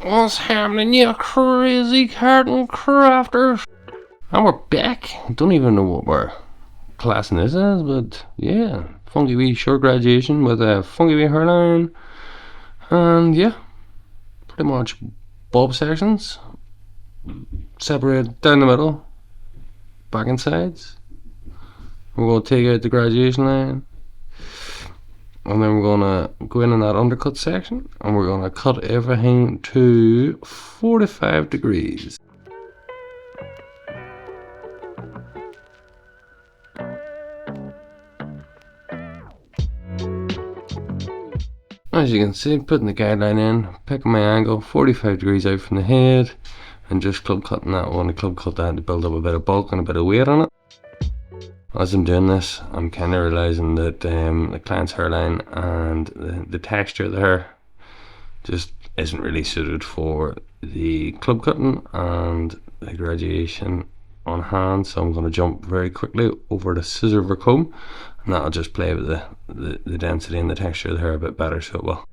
What's happening, you crazy carton crafters? And we're back. Don't even know what we're classing this as, but yeah, funky wee short graduation with a funky wee hairline, and yeah, pretty much bob sections, separated down the middle, back and sides. We're going to take out the graduation line, and then we're going to go in that undercut section, and we're going to cut everything to 45 degrees. As you can see, putting the guideline in, picking my angle 45 degrees out from the head, and just club cutting that one. I club cut that to build up a bit of bulk and a bit of weight on it. As I'm doing this, I'm kind of realizing that the client's hairline and the texture of the hair just isn't really suited for the club cutting and the graduation on hand, so I'm going to jump very quickly over the scissor over comb, and that'll just play with the density and the texture of the hair a bit better, so it will.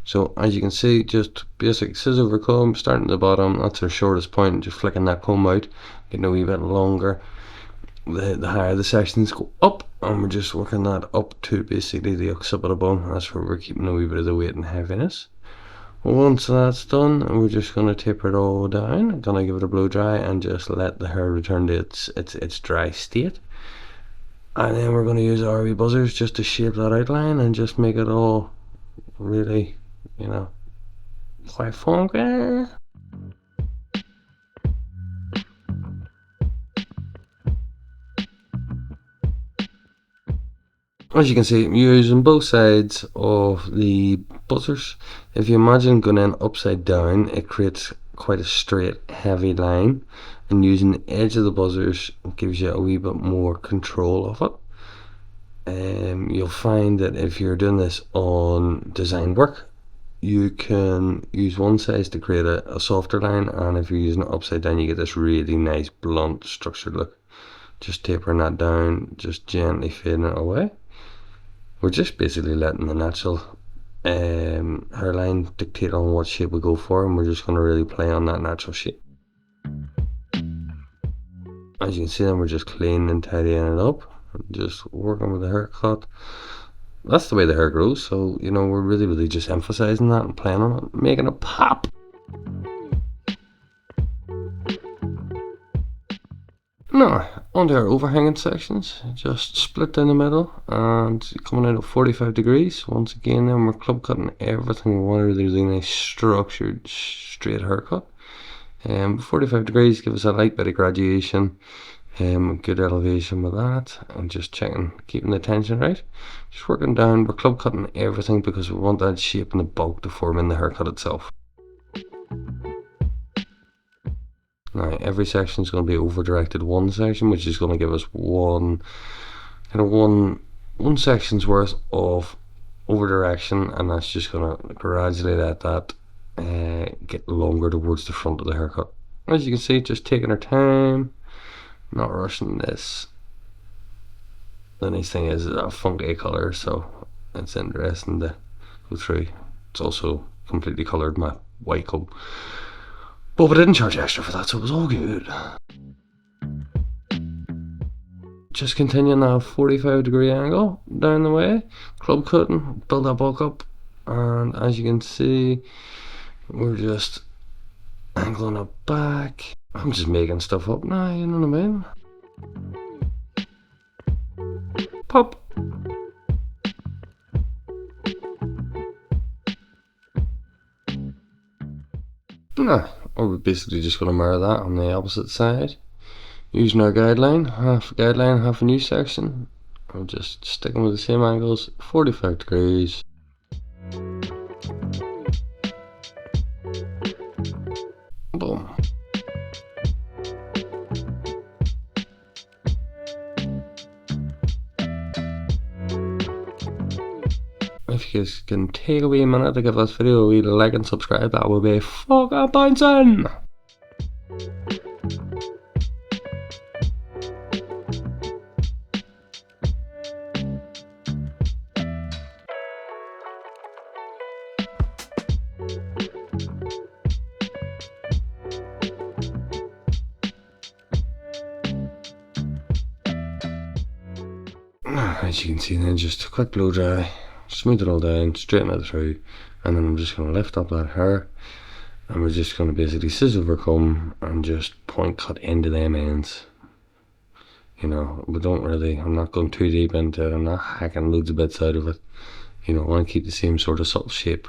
So as you can see, just basic scissor over comb, starting at the bottom, that's our shortest point, just flicking that comb out, getting a wee bit longer. The higher the sections go up, and we're just working that up to basically the occipital bone. That's where we're keeping a wee bit of the weight and heaviness. Once that's done, we're just going to taper it all down. Gonna give it a blow dry and just let the hair return to its dry state. And then we're going to use our wee buzzers just to shape that outline and just make it all really, you know, quite funky. As you can see, I'm using both sides of the buzzers. If you imagine going in upside down, it creates quite a straight, heavy line, and using the edge of the buzzers gives you a wee bit more control of it. You'll find that if you're doing this on design work, you can use one size to create a softer line, and if you're using it upside down, you get this really nice blunt structured look. Just tapering that down, just gently fading it away. We're just basically letting the natural hairline dictate on what shape we go for, and we're just going to really play on that natural shape. As you can see, then we're just cleaning and tidying it up, just working with the haircut. That's the way the hair grows, so you know, we're really just emphasizing that and playing on it, making it pop. Now, onto our overhanging sections, just split down the middle and coming out at 45 degrees. Once again, then we're club cutting everything. We want to really do a nice structured, straight haircut. 45 degrees, give us a light bit of graduation, good elevation with that, and just checking, keeping the tension right. Just working down, we're club cutting everything because we want that shape and the bulk to form in the haircut itself. Now, every section is going to be over directed one section, which is going to give us one section's worth of over direction, and that's just going to gradually let that get longer towards the front of the haircut. As you can see, just taking our time, not rushing this. The nice thing is it's a funky colour, so it's interesting to go through. It's also completely coloured my white comb. But we didn't charge extra for that, so it was all good. Just continuing that 45 degree angle down the way, club cutting, build that bulk up, and as you can see, we're just angling it back. I'm just making stuff up now, you know what I mean? Pop! Nah, we're basically just going to mirror that on the opposite side. Using our guideline, half a guideline, half a new section. I'm just sticking with the same angles, 45 degrees. if you guys can take a wee minute to give this video a wee like and subscribe, that would be fucking bouncing. As you can see then, just a quick blow dry, smooth it all down, straighten it through, and then I'm just going to lift up that hair, and we're just going to basically scissor over comb and just point cut into them ends. You know, I'm not going too deep into it, I'm not hacking loads of bits out of it. You know, I want to keep the same sort of subtle shape,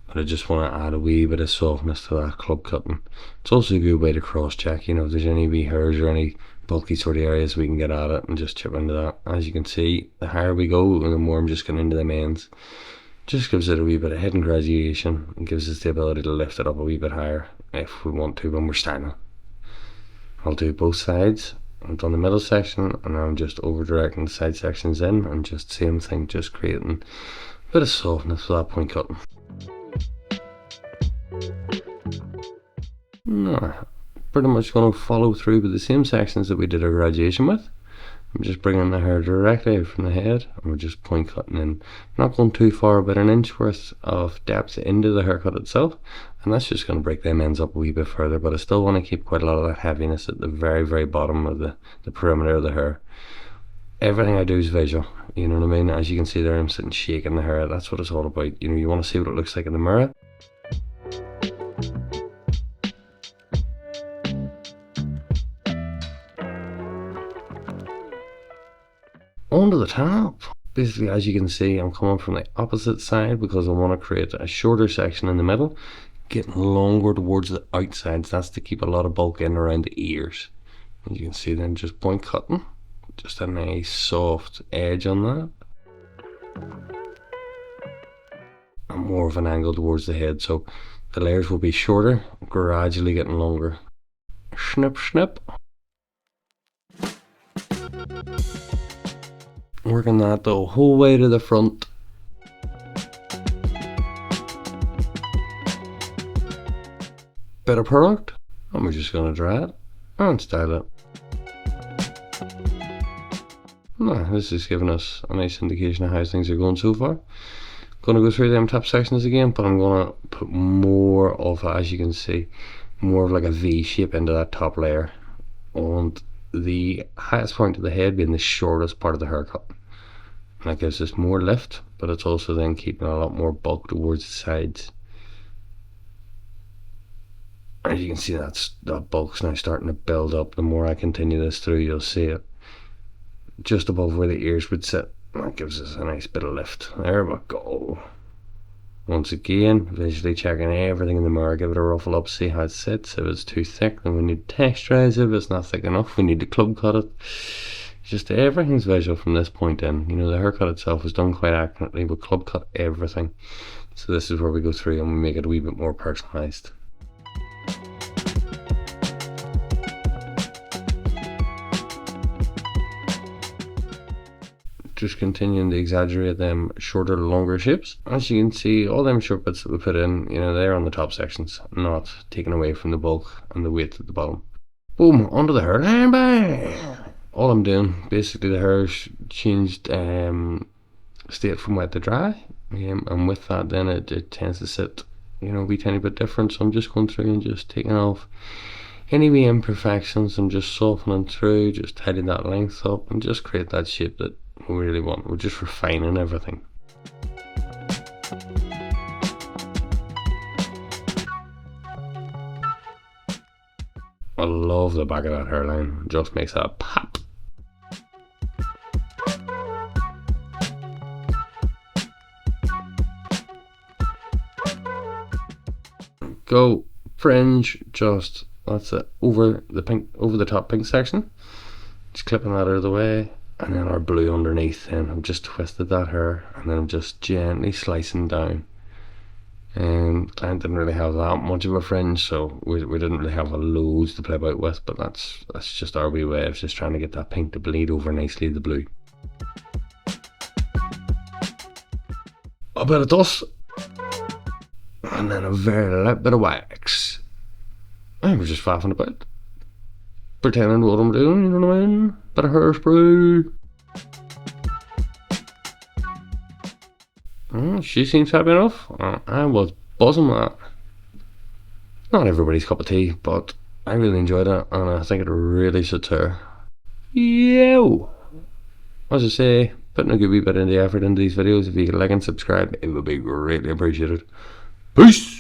but I just want to add a wee bit of softness to that club cutting. It's also a good way to cross check, you know, if there's any wee hairs or any bulky sort of areas, we can get at it and just chip into that. As you can see, the higher we go and the more I'm just getting into them ends. Just gives it a wee bit of hidden graduation and gives us the ability to lift it up a wee bit higher if we want to when we're styling. I'll do both sides. I've done the middle section and now I'm just over directing the side sections in and just same thing, just creating a bit of softness for that point cutting. No, pretty much going to follow through with the same sections that we did our graduation with. I'm just bringing the hair directly out from the head and we're just point cutting in. Not going too far, about an inch worth of depth into the haircut itself, and that's just going to break them ends up a wee bit further, but I still want to keep quite a lot of that heaviness at the very bottom of the perimeter of the hair. Everything I do is visual, you know what I mean? As you can see there, I'm sitting shaking the hair. That's what it's all about. You know, you want to see what it looks like in the mirror. Onto the top. Basically, as you can see, I'm coming from the opposite side because I want to create a shorter section in the middle, getting longer towards the outsides. That's to keep a lot of bulk in around the ears. As you can see then, just point cutting, just a nice soft edge on that, and more of an angle towards the head, so the layers will be shorter, gradually getting longer. Snip snip. Working that the whole way to the front. Bit of product, and we're just going to dry it and style it. This is giving us a nice indication of how things are going so far. Going to go through them top sections again, but I'm going to put more of, as you can see, more of like a V shape into that top layer, and the highest point of the head being the shortest part of the haircut. And that gives us more lift, but it's also then keeping a lot more bulk towards the sides. As you can see, that bulk's now starting to build up. The more I continue this through, you'll see it just above where the ears would sit. That gives us a nice bit of lift. There we go. Once again, visually checking everything in the mirror, give it a ruffle up, see how it sits. If it's too thick, then we need to texturize it. If it's not thick enough, we need to club cut it. Just everything's visual from this point in. You know, the haircut itself is done quite accurately, but club cut everything. So this is where we go through and we make it a wee bit more personalized. Just continuing to exaggerate them shorter, longer shapes. As you can see, all them short bits that we put in, you know, they're on the top sections, not taken away from the bulk and the weight at the bottom. Boom, onto the hairline, bang! All I'm doing, basically the hair's changed state from wet to dry, and with that then it tends to sit, you know, a wee tiny bit different. So I'm just going through and just taking off any wee imperfections. I'm just softening through, just tidying that length up and just create that shape that we really want. We're just refining everything. I love the back of that hairline, it just makes that pop. Go fringe, just that's it, over the top pink section. Just clipping that out of the way, and then our blue underneath. Then I've just twisted that hair, and then I'm just gently slicing down. And client didn't really have that much of a fringe, so we didn't really have a loads to play about with, but that's just our wee way of just trying to get that pink to bleed over nicely the blue. a bit of dust, and then a very light bit of wax. And we're just faffing about, pretending what I'm doing, you know what I mean? Bit of hairspray. She seems happy enough. I was buzzing with that. Not everybody's cup of tea, but I really enjoyed it, and I think it really suits her. Yo! As I say, putting a good wee bit of the effort into these videos. If you could like and subscribe, it would be greatly appreciated. Peace!